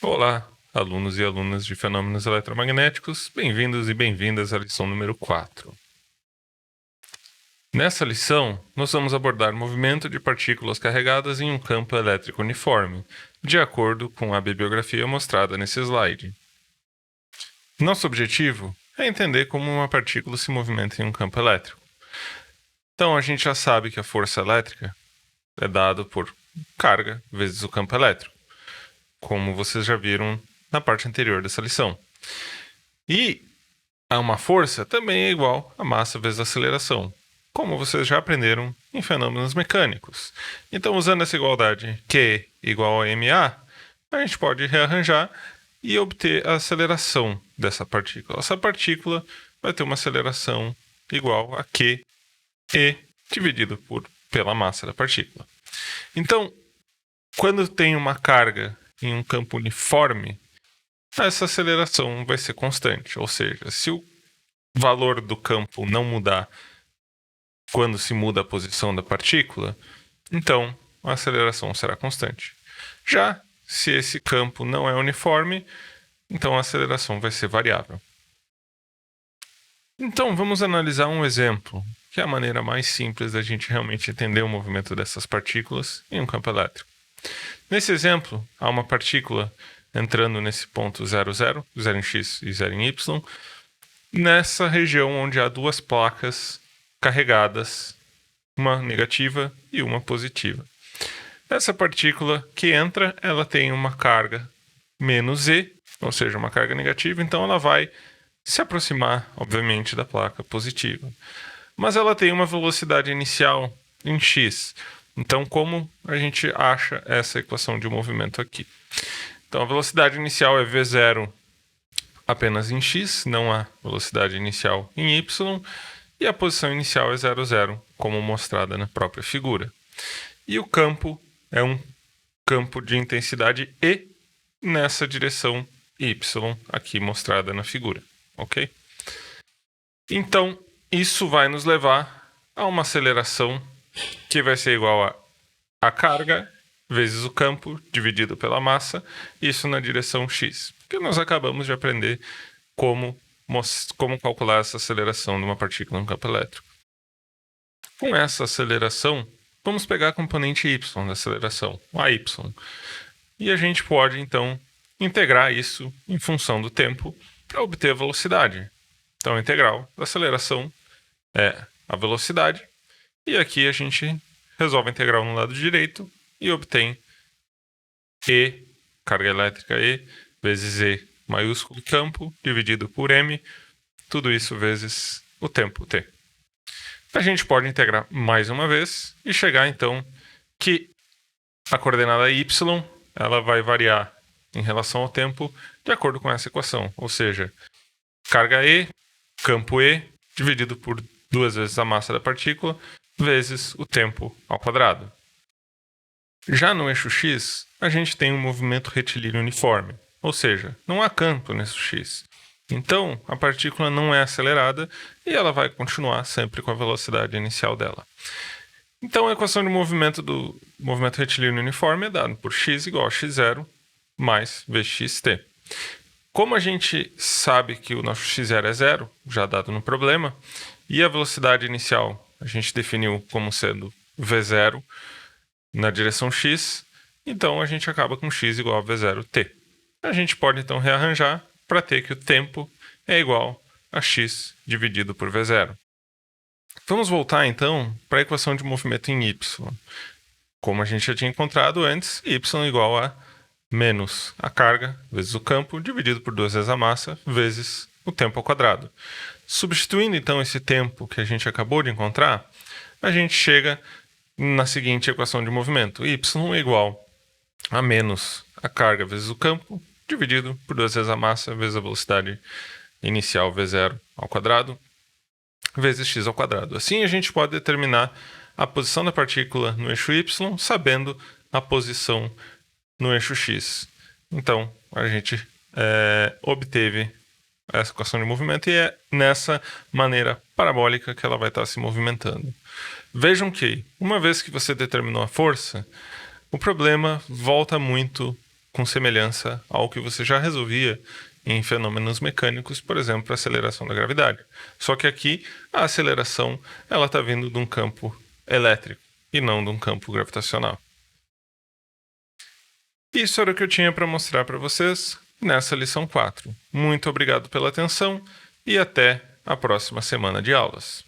Olá, alunos e alunas de fenômenos eletromagnéticos, bem-vindos e bem-vindas à lição número 4. Nessa lição, nós vamos abordar o movimento de partículas carregadas em um campo elétrico uniforme, de acordo com a bibliografia mostrada nesse slide. Nosso objetivo é entender como uma partícula se movimenta em um campo elétrico. Então, a gente já sabe que a força elétrica é dada por carga vezes o campo elétrico, como vocês já viram na parte anterior dessa lição. E uma força também é igual a massa vezes a aceleração, como vocês já aprenderam em fenômenos mecânicos. Então, usando essa igualdade Q igual a ma, a gente pode rearranjar e obter a aceleração dessa partícula. Essa partícula vai ter uma aceleração igual a Q e dividido pela massa da partícula. Então, quando tem uma carga em um campo uniforme, essa aceleração vai ser constante. Ou seja, se o valor do campo não mudar quando se muda a posição da partícula, então a aceleração será constante. Já se esse campo não é uniforme, então a aceleração vai ser variável. Então vamos analisar um exemplo, que é a maneira mais simples da gente realmente entender o movimento dessas partículas em um campo elétrico. Nesse exemplo, há uma partícula entrando nesse ponto 0, 0 em x e 0 em y, nessa região onde há duas placas carregadas, uma negativa e uma positiva. Essa partícula que entra, ela tem uma carga menos e, ou seja, uma carga negativa, então ela vai se aproximar, obviamente, da placa positiva. Mas ela tem uma velocidade inicial em x. Então, como a gente acha essa equação de movimento aqui? Então, a velocidade inicial é v0 apenas em x, não há velocidade inicial em y, e a posição inicial é 0, 0, como mostrada na própria figura. E o campo é um campo de intensidade E nessa direção y, aqui mostrada na figura, ok? Então, isso vai nos levar a uma aceleração que vai ser igual a carga vezes o campo dividido pela massa, isso na direção x, que nós acabamos de aprender como calcular essa aceleração de uma partícula no campo elétrico. Com essa aceleração, vamos pegar a componente y da aceleração, a y, e a gente pode, então, integrar isso em função do tempo para obter a velocidade. Então, a integral da aceleração é a velocidade, e aqui a gente resolve a integral no lado direito e obtém E, carga elétrica E, vezes E maiúsculo campo, dividido por M, tudo isso vezes o tempo T. A gente pode integrar mais uma vez e chegar, então, que a coordenada y ela vai variar em relação ao tempo de acordo com essa equação, ou seja, carga E, campo E, dividido por 2 vezes a massa da partícula, vezes o tempo ao quadrado. Já no eixo x, a gente tem um movimento retilíneo uniforme, ou seja, não há campo nesse x. Então, a partícula não é acelerada e ela vai continuar sempre com a velocidade inicial dela. Então, a equação de movimento do movimento retilíneo uniforme é dada por x igual a x0 mais vxt. Como a gente sabe que o nosso x0 é zero, já dado no problema, e a velocidade inicial a gente definiu como sendo v0 na direção x, então a gente acaba com x igual a v0t. A gente pode então rearranjar para ter que o tempo é igual a x dividido por v0. Vamos voltar então para a equação de movimento em y. Como a gente já tinha encontrado antes, y igual a menos a carga vezes o campo dividido por 2 vezes a massa vezes o tempo ao quadrado. Substituindo então esse tempo que a gente acabou de encontrar, a gente chega na seguinte equação de movimento. Y é igual a menos a carga vezes o campo dividido por 2 vezes a massa vezes a velocidade inicial v0 ao quadrado vezes x ao quadrado. Assim a gente pode determinar a posição da partícula no eixo y sabendo a posição no eixo x. Então, a gente obteve essa equação de movimento e é nessa maneira parabólica que ela vai estar se movimentando. Vejam que, uma vez que você determinou a força, o problema volta muito com semelhança ao que você já resolvia em fenômenos mecânicos, por exemplo, a aceleração da gravidade. Só que aqui a aceleração ela está vindo de um campo elétrico e não de um campo gravitacional. Isso era o que eu tinha para mostrar para vocês nessa lição 4. Muito obrigado pela atenção e até a próxima semana de aulas.